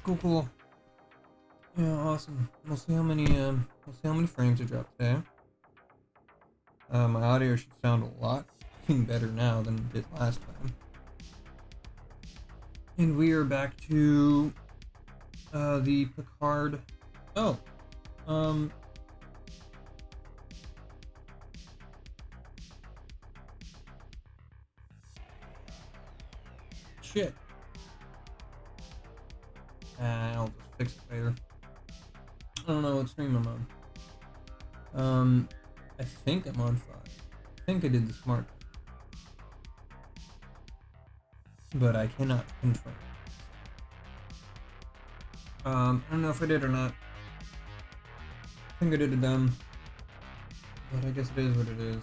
Cool, cool. Yeah, awesome. We'll see how many frames I drop today. My audio should sound a lot better now than it did last time. And we are back to the Picard. Oh, shit. I'll just fix it later. I don't know what stream I'm on. I think I'm on 5. I think I did the smart, but I cannot confirm. I don't know if I did or not. I think I did it dumb, but I guess it is what it is.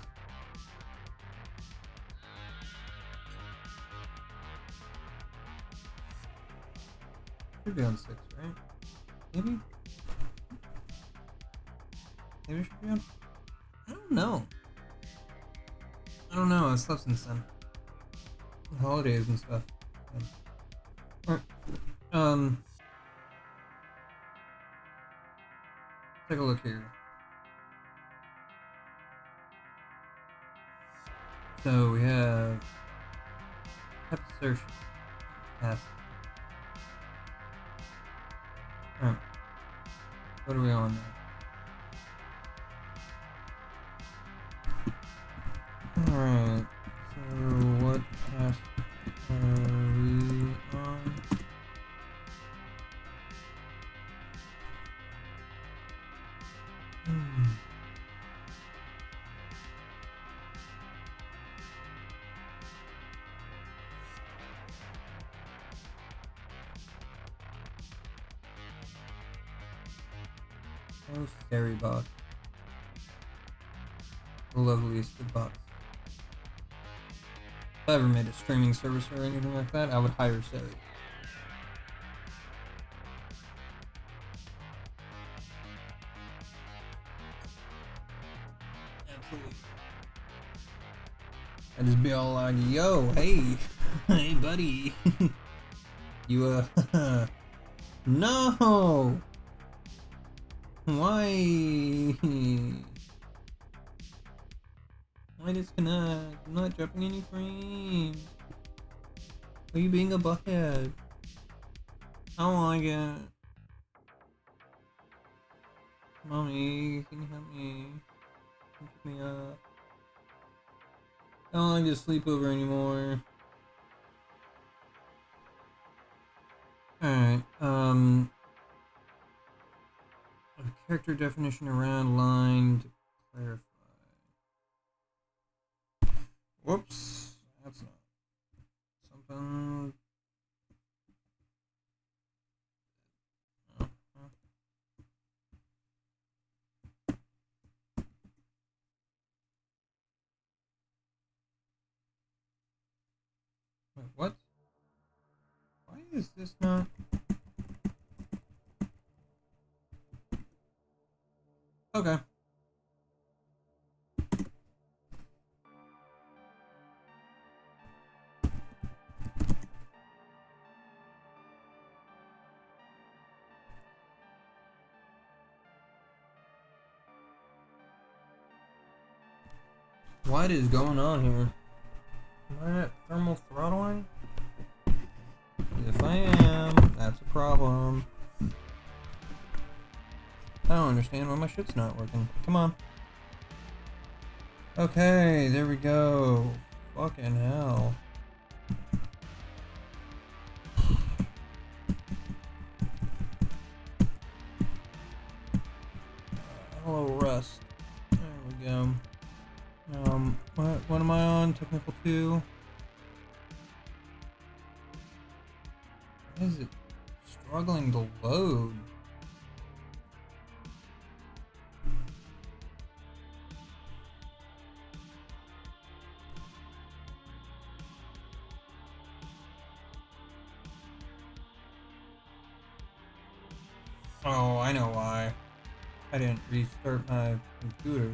Should be on 6, right? Maybe? Maybe it should be on? I don't know. I slept since then. The holidays and stuff. Alright. Take a look here. So we have assertion. Past. Alright. What are we on now? Alright, so what task are we on? Oh, Fairy Box. The loveliest of bots. If I ever made a streaming service or anything like that, I would hire Sari. Absolutely. I'd just be all like, yo, hey, hey buddy. You, no! Why? Why disconnect? I'm not dropping any frames. Are you being a buckhead? I don't like it. Mommy, can you help me? Pick me up. I don't like this sleepover anymore. Alright, a character definition around line to clarify. Whoops, that's not something. Wait, what? Why is this not? Okay. What is going on here? Am I at thermal throttling? If I am, that's a problem. I don't understand why my shit's not working. Come on. Okay, there we go. Fucking hell. Hello, Rust. There we go. What am I on? Technical 2? Why is it struggling to load? Oh, I know why. I didn't restart my computer.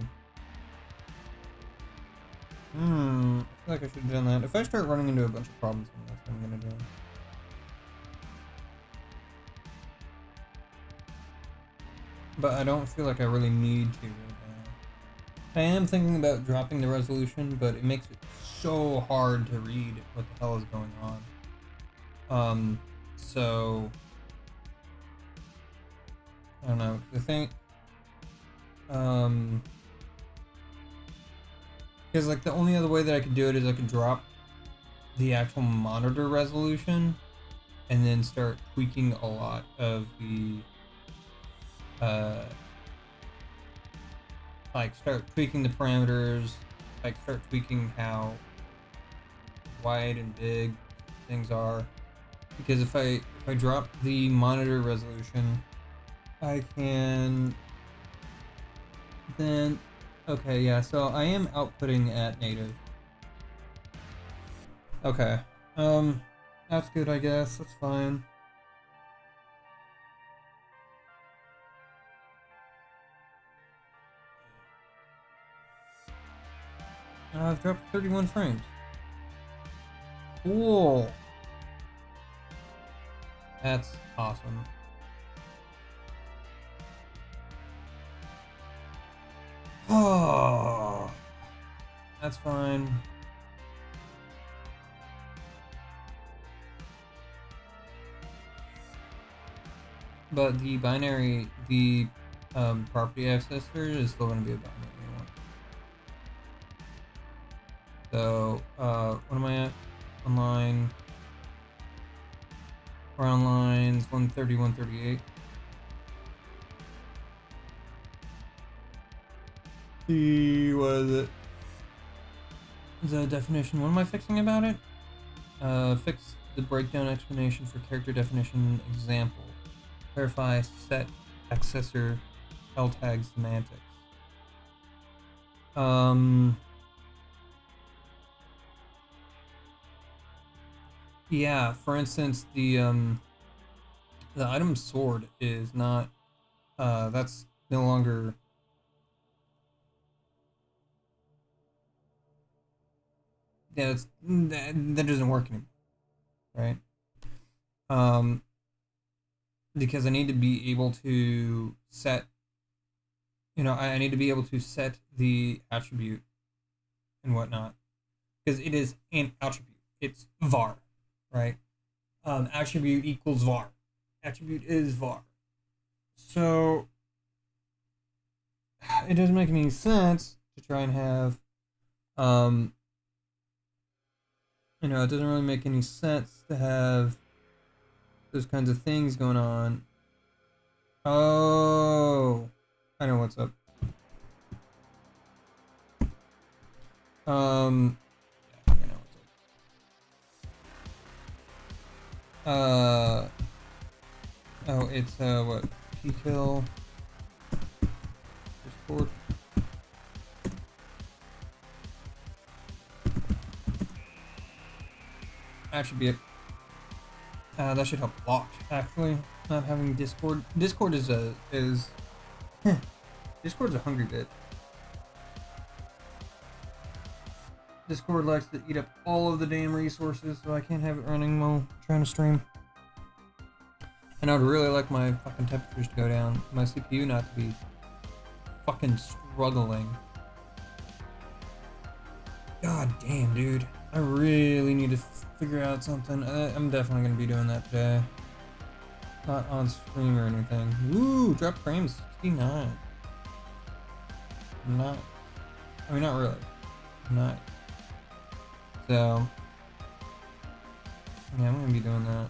I feel like I should have done that. If I start running into a bunch of problems, then that's what I'm gonna do. but I don't feel like I really need to right now. I am thinking about dropping the resolution, but it makes it so hard to read what the hell is going on. So I don't know. I think, because like the only other way that I could do it is I could drop the actual monitor resolution and then start tweaking a lot of the like start tweaking the parameters, like start tweaking how wide and big things are. Because if I drop the monitor resolution, I can then okay, yeah, so I am outputting at native. Okay. That's good, I guess. That's fine. I've dropped 31 frames. Cool. That's awesome. Oh, that's fine. But the binary, the property accessor is still going to be a binary one. So, what am I at? Online. We're on lines 130, 138. What is it? The definition. What am I fixing about it? Fix the breakdown explanation for character definition example. Clarify set accessor L tag semantics. Yeah, for instance, the item sword is not that's no longer that doesn't work anymore, right? Because I need to be able to set I need to be able to set the attribute and whatnot because it is an attribute. It's var, right? Attribute equals var. Attribute is var. So it doesn't make any sense to try and have it doesn't really make any sense to have those kinds of things going on. Oh, I know what's up. I know what's up. Oh, it's what? P-kill. Discord. Attribute. That should help a lot, actually. Not having Discord. Discord is Discord's a hungry bitch. Discord likes to eat up all of the damn resources, so I can't have it running while trying to stream. And I would really like my fucking temperatures to go down. My CPU not to be fucking struggling. God damn, dude. I really need to figure out something. I'm definitely gonna be doing that today. Not on stream or anything. Woo! Drop frames 69. Not. I mean, not really. Not. So. Yeah, I'm gonna be doing that.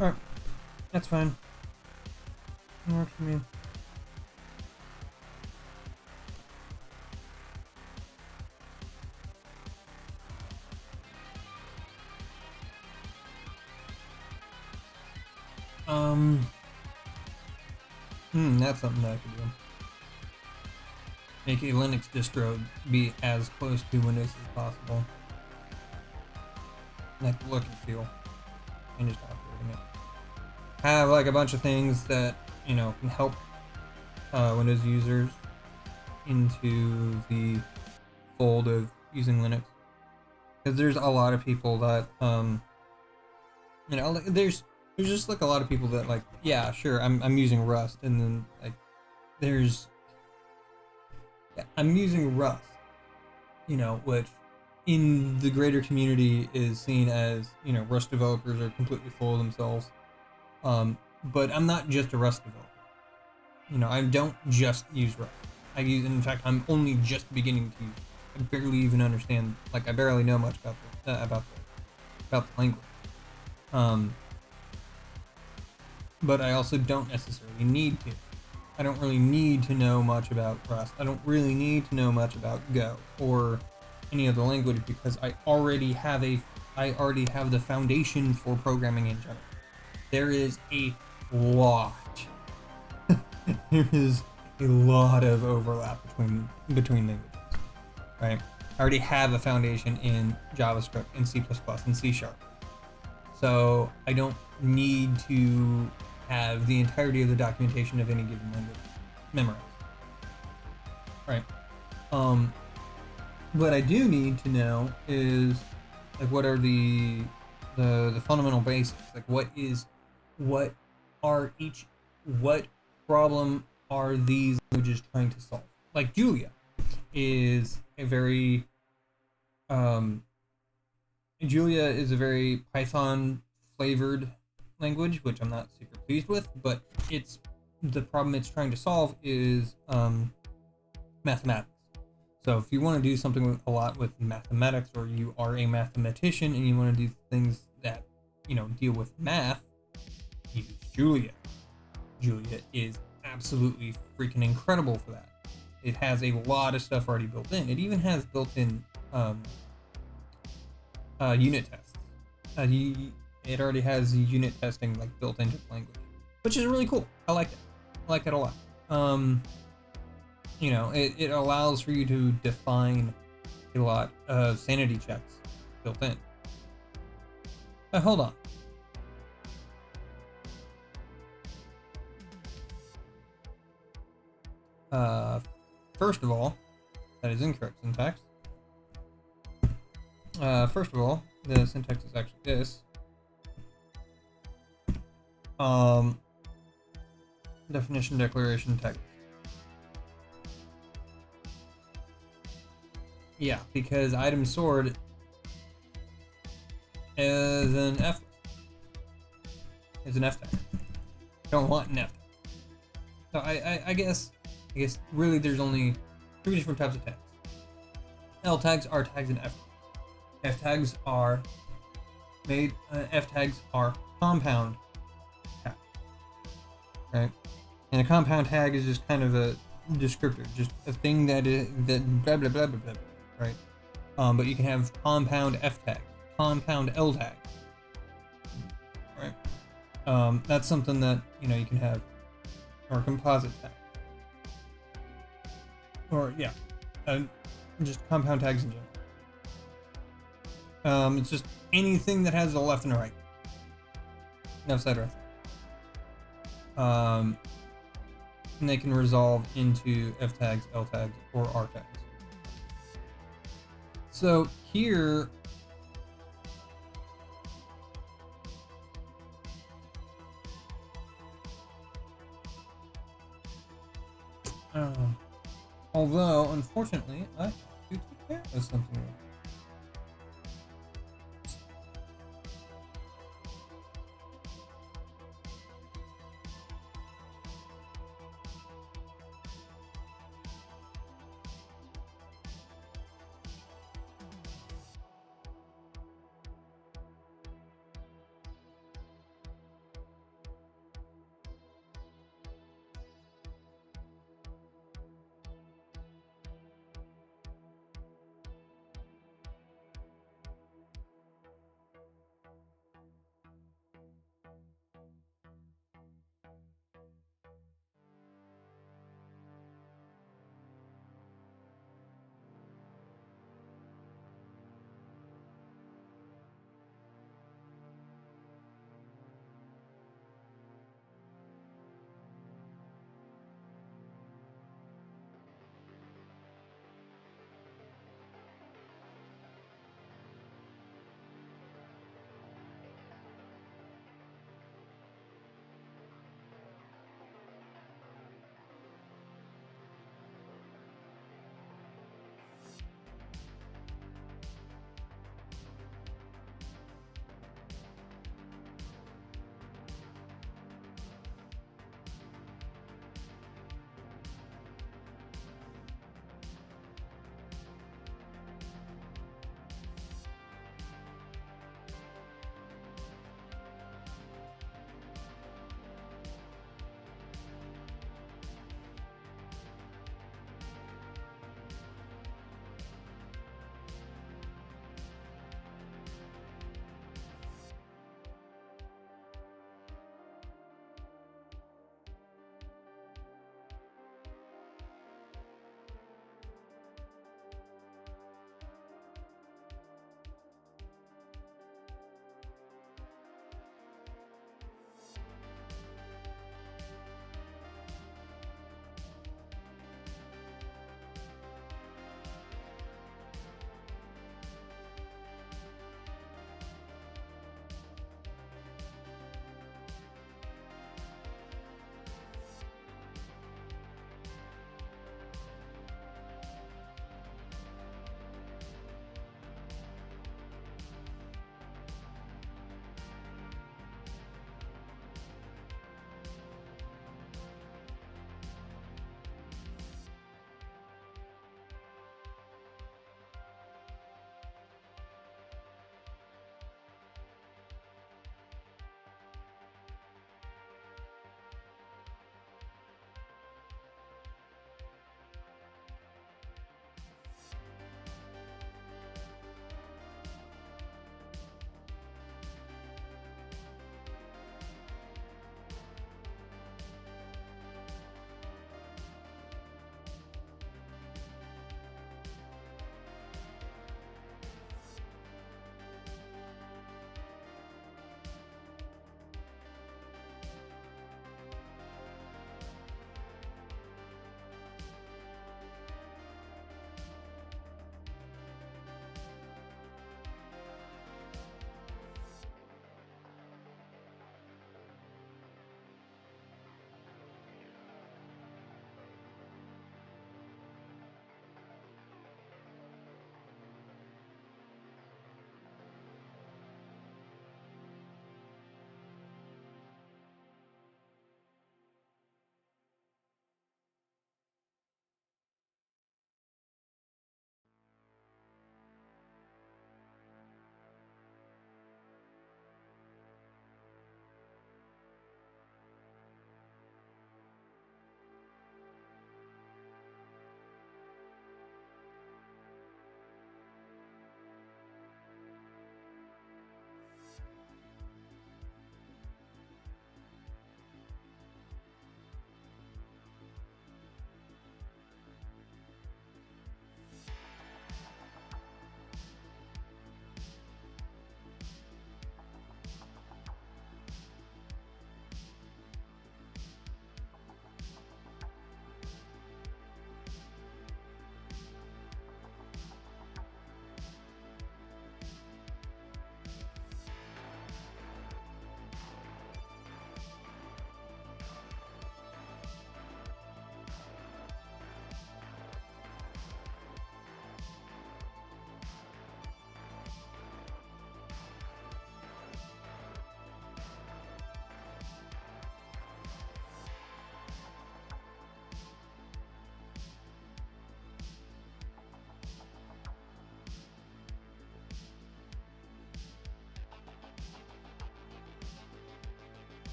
Alright. That's fine. It works for me. That's something that I could do. Make a Linux distro be as close to Windows as possible. Like the look and feel. And just operating it. Have like a bunch of things that, can help Windows users into the fold of using Linux. Because there's a lot of people that, there's there's just like a lot of people that like, yeah, sure, I'm using Rust, and then like there's I'm using Rust, which in the greater community is seen as, Rust developers are completely full of themselves. But I'm not just a Rust developer. I don't just use Rust. In fact, I'm only just beginning to use it. I barely even understand, I barely know much about the language. But I also don't necessarily need to. I don't really need to know much about Rust. I don't really need to know much about Go or any other language because I already have the foundation for programming in general. There is a lot. There is a lot of overlap between languages, right? I already have a foundation in JavaScript and C++ and C#. So I don't need to have the entirety of the documentation of any given language memorized, right? What I do need to know is what are the fundamental basics? What problem are these languages trying to solve? Like Julia is a very Python flavored language, which I'm not super pleased with, but the problem it's trying to solve is mathematics. So if you want to do something a lot with mathematics, or you are a mathematician and you want to do things that deal with math, use Julia. Julia is absolutely freaking incredible for that. It has a lot of stuff already built in. It even has built-in unit tests. It already has unit testing built into the language, which is really cool. I like that. I like that a lot. It allows for you to define a lot of sanity checks built in. Hold on. First of all, that is incorrect syntax. First of all, the syntax is actually this. Definition, declaration, text. Yeah, because item stored is an F tag. Don't want an F tag. So I guess really there's only 3 different types of tags. L tags, R tags, and F tags. F tags are compound tags, right? And a compound tag is just kind of a descriptor, just a thing that blah blah blah blah blah, right? But you can have compound F tags, compound L tags, right? That's something that you can have, or composite tags, or just compound tags in general. It's just anything that has a left and a right, left side, right side. And they can resolve into F tags, L tags, or R tags. So here, although unfortunately I have to take care of something.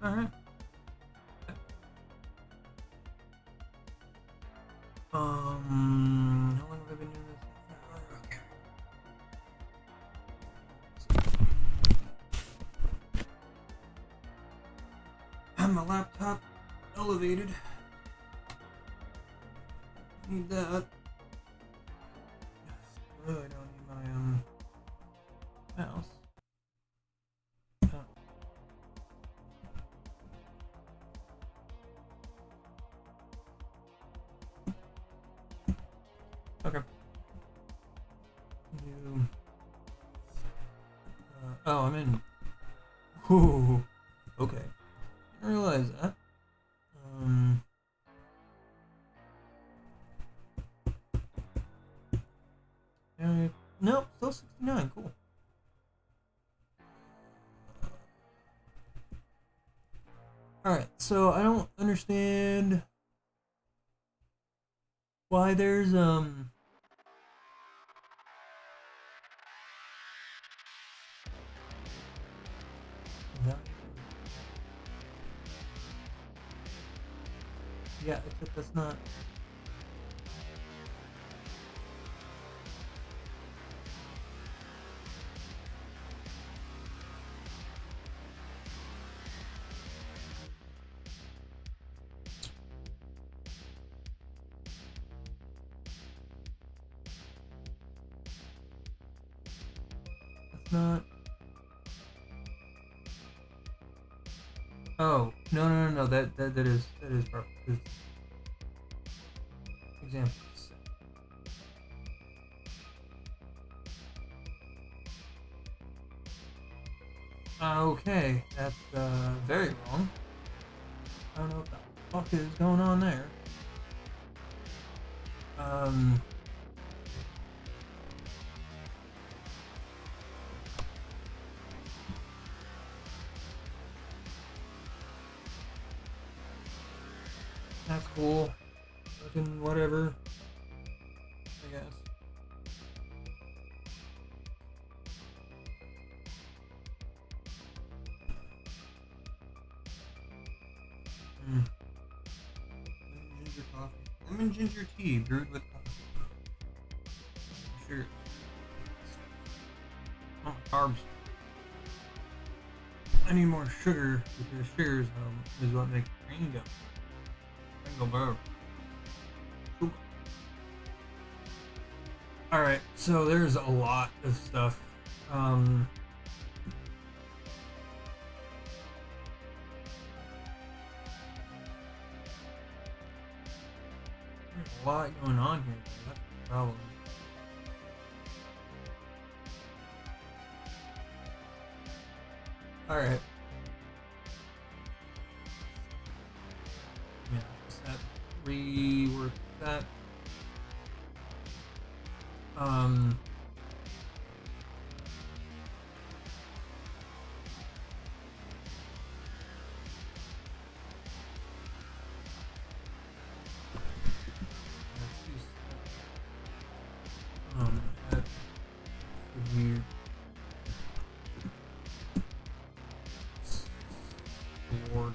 Alright. How long have I been doing this? Okay. My laptop elevated. Need that. Really don't need my mouse. Okay. New. Oh, I'm in. Ooh. Okay. Didn't realize that. Nope, still 69. Cool. Alright, so I don't understand why there's yeah, except that's not. That's not. Oh, no. That is perfect. Example. Okay, that's very wrong. I don't know what the fuck is going on there. That's cool. Fucking whatever. I guess. Ginger coffee. Lemon ginger tea brewed with coffee. Sugars. Oh, carbs. I need more sugar because sugars is what makes brain go. Brain go burr. Alright, so there's a lot of stuff. There's a lot going on here. That's the problem. Alright. Yeah, set, rework that. That's weird. Sword.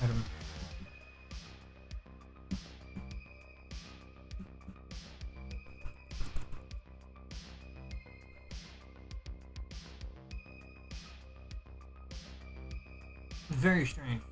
Item. Very strange.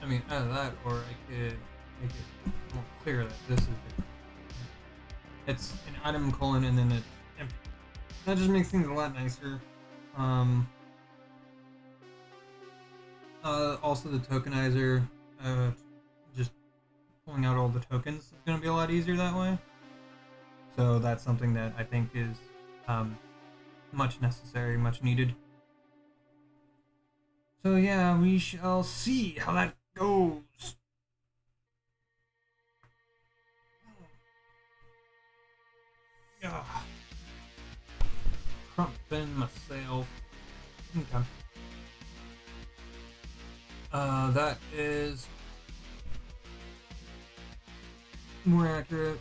I mean, either that, or I could make it more clear that this is it's an item colon and then it's empty. That just makes things a lot nicer. Also the tokenizer, just pulling out all the tokens is going to be a lot easier that way. So that's something that I think is much necessary, much needed. So yeah, we shall see how that goes. Ah, crumping myself. Okay. That is more accurate.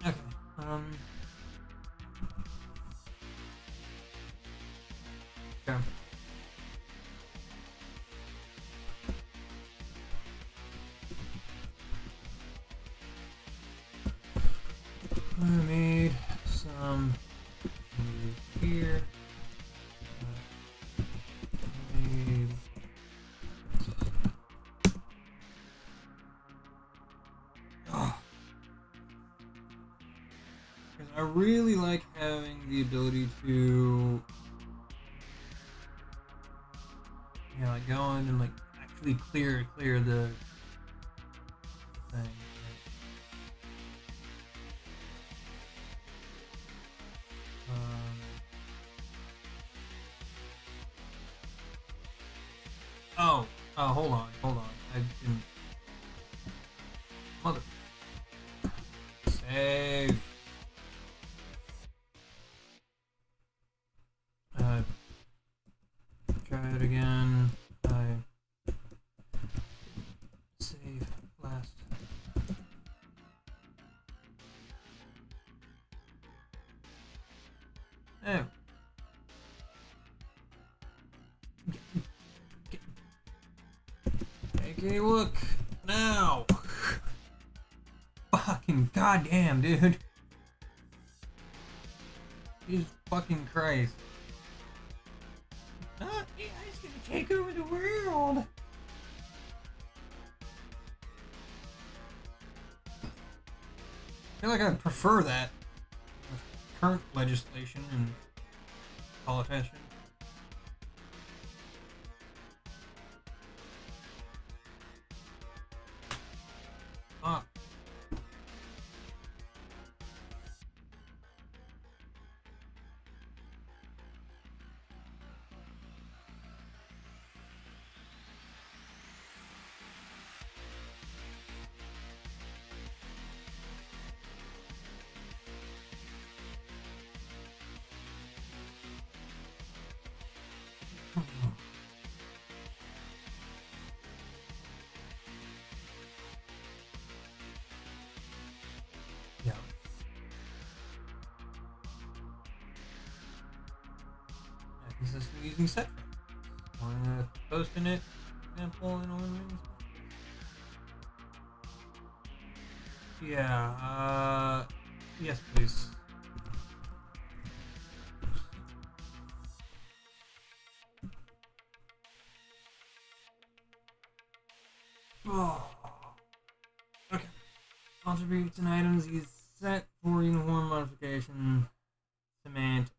Okay. Okay. I made some moves here. Made oh, I really like having the ability to, like go in and like actually clear the thing. Um, hold on. I didn't. Mother. Save. Try it again. I save last. There. Take a look now. Fucking goddamn, dude. Jesus fucking Christ. AI's gonna take over the world. I feel like I prefer that with current legislation and politicians. Fuck. Yeah. Consistently using set frames. Posting it, example, and all yeah, yes, please. Oh. Okay. Attributes and items use set for uniform modification. Semantics.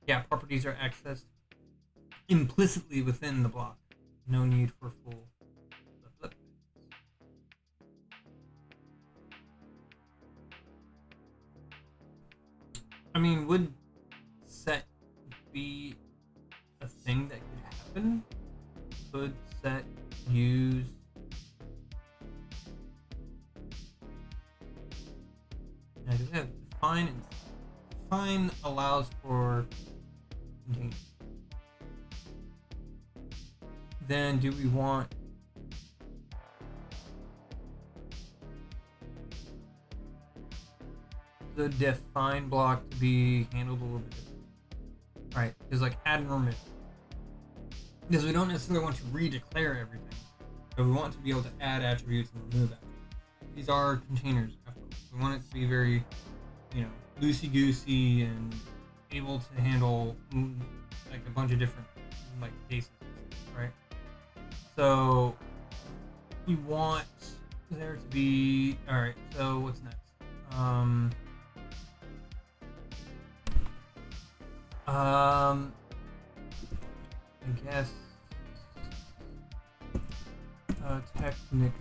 Yeah, properties are accessed implicitly within the block. No need for full. I mean, would set be a thing that could happen? Could set use define allows for containers. Then do we want the define block to be handled a little bit different? Right, because like add and remove. Because we don't necessarily want to redeclare everything, but we want to be able to add attributes and remove attributes. These are containers after all. We want it to be very, loosey goosey and able to handle like a bunch of different like cases, right? So you want there to be alright, so what's next? I guess technically